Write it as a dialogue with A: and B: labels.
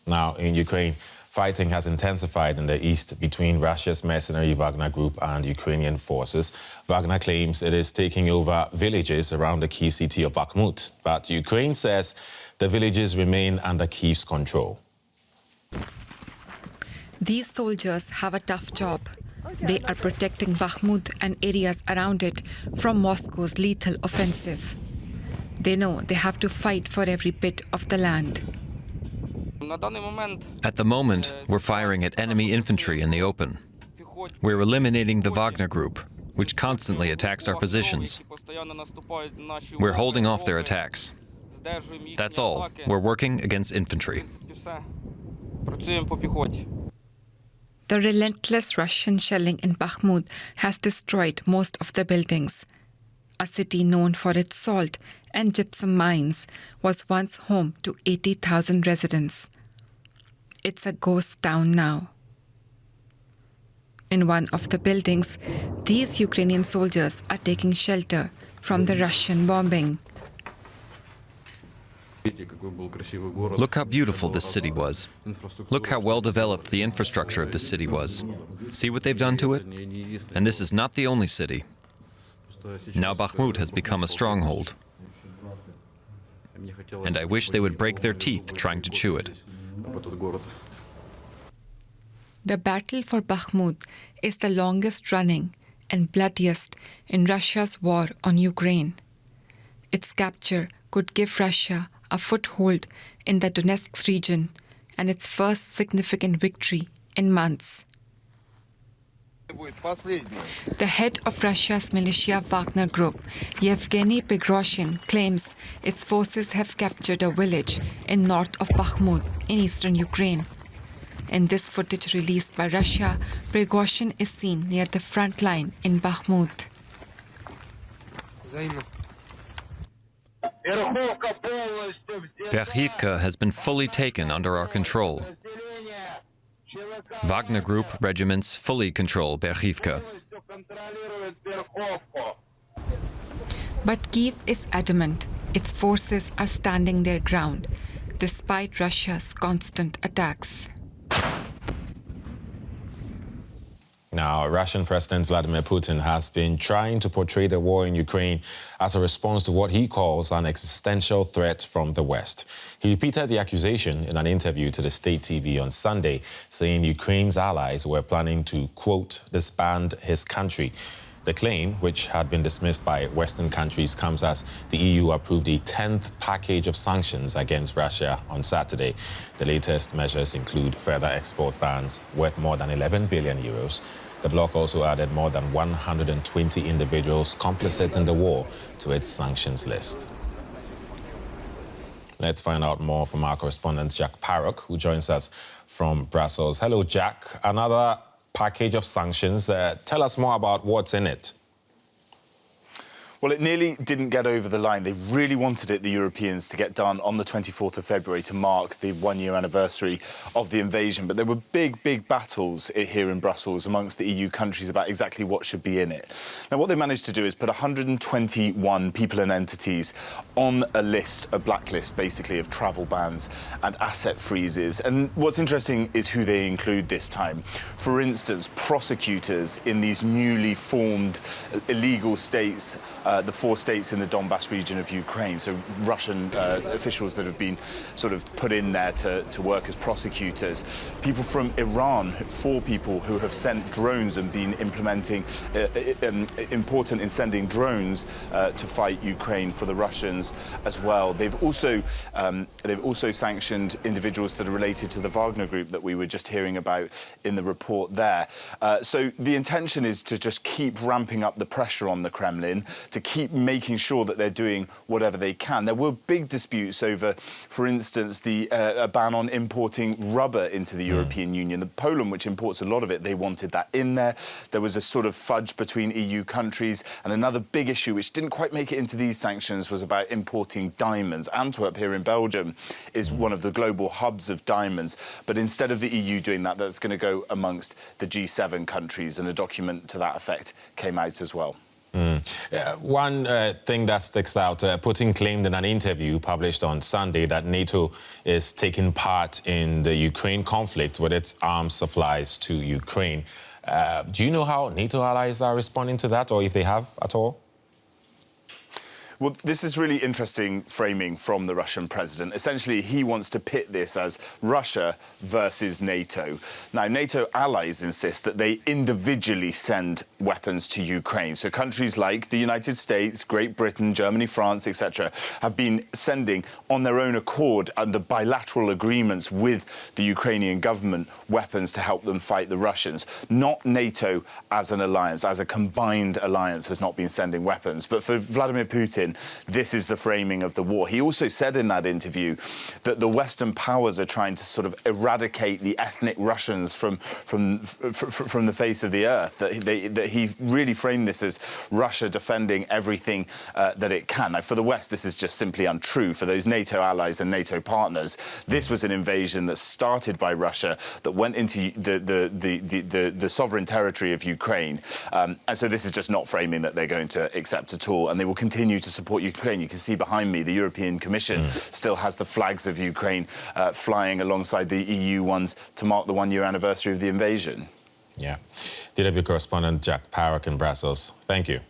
A: Now, in Ukraine, fighting has intensified in the east between Russia's mercenary Wagner group and Ukrainian forces. Wagner claims it is taking over villages around the key city of Bakhmut, but Ukraine says the villages remain under Kyiv's control.
B: These soldiers have a tough job. They are protecting Bakhmut and areas around it from Moscow's lethal offensive. They know they have to fight for every bit of the land.
C: At the moment, we're firing at enemy infantry in the open. We're eliminating the Wagner group, which constantly attacks our positions. We're holding off their attacks. That's all. We're working against infantry.
B: The relentless Russian shelling in Bakhmut has destroyed most of the buildings. A city known for its salt and gypsum mines was once home to 80,000 residents. It's a ghost town now. In one of the buildings, these Ukrainian soldiers are taking shelter from the Russian bombing.
C: Look how beautiful this city was. Look how well developed the infrastructure of this city was. See what they've done to it? And this is not the only city. Now Bakhmut has become a stronghold. And I wish they would break their teeth trying to chew it.
B: The battle for Bakhmut is the longest running and bloodiest in Russia's war on Ukraine. Its capture could give Russia a foothold in the Donetsk region and its first significant victory in months. The head of Russia's militia Wagner group, Yevgeny Prigozhin, claims its forces have captured a village in north of Bakhmut in eastern Ukraine. In this footage released by Russia, Prigozhin is seen near the front line in Bakhmut.
C: Berchivka has been fully taken under our control. Wagner Group regiments fully control Berchivka.
B: But Kyiv is adamant its forces are standing their ground, despite Russia's constant attacks.
A: Now, Russian President Vladimir Putin has been trying to portray the war in Ukraine as a response to what he calls an existential threat from the West. He repeated the accusation in an interview to the state TV on Sunday, saying Ukraine's allies were planning to, quote, disband his country. The claim, which had been dismissed by Western countries, comes as the EU approved a 10th package of sanctions against Russia on Saturday. The latest measures include further export bans worth more than 11 billion euros. The bloc also added more than 120 individuals complicit in the war to its sanctions list. Let's find out more from our correspondent, Jack Parrock, who joins us from Brussels. Hello, Jack. Another package of sanctions. Tell us more about what's in it.
D: Well, it nearly didn't get over the line. They really wanted it, the Europeans, to get done on the 24th of February to mark the one-year anniversary of the invasion. But there were big, big battles here in Brussels amongst the EU countries about exactly what should be in it. Now, what they managed to do is put 121 people and entities on a list, a blacklist, basically, of travel bans and asset freezes. And what's interesting is who they include this time. For instance, prosecutors in these newly formed illegal states, the 4 states in the Donbass region of Ukraine, so Russian officials that have been sort of put in there to work as prosecutors. People from Iran, 4 people who have sent drones and been implementing, important in sending drones to fight Ukraine for the Russians as well. They've also sanctioned individuals that are related to the Wagner group that we were just hearing about in the report there. So the intention is to just keep ramping up the pressure on the Kremlin, to keep making sure that they're doing whatever they can. There were big disputes over, for instance, a ban on importing rubber into the European Union. Poland, which imports a lot of it, they wanted that in there. There was a sort of fudge between EU countries. And another big issue, which didn't quite make it into these sanctions, was about importing diamonds. Antwerp here in Belgium is one of the global hubs of diamonds. But instead of the EU doing that, that's going to go amongst the G7 countries. And a document to that effect came out as well.
A: One thing that sticks out, Putin claimed in an interview published on Sunday that NATO is taking part in the Ukraine conflict with its arms supplies to Ukraine. Do you know how NATO allies are responding to that, or if they have at all?
D: Well, this is really interesting framing from the Russian president. Essentially, he wants to pit this as Russia versus NATO. Now, NATO allies insist that they individually send weapons to Ukraine. So countries like the United States, Great Britain, Germany, France, etc., have been sending on their own accord under bilateral agreements with the Ukrainian government weapons to help them fight the Russians. Not NATO as an alliance, as a combined alliance, has not been sending weapons. But for Vladimir Putin, this is the framing of the war. He also said in that interview that the Western powers are trying to sort of eradicate the ethnic Russians from the face of the earth. That he really framed this as Russia defending everything that it can. Now, for the West, this is just simply untrue. For those NATO allies and NATO partners, this was an invasion that started by Russia, that went into the sovereign territory of Ukraine. And so this is just not framing that they're going to accept at all. And they will continue to support Ukraine. You can see behind me, the European Commission still has the flags of Ukraine flying alongside the EU ones to mark the one-year anniversary of the invasion.
A: Yeah. DW correspondent Jack Parrock in Brussels. Thank you.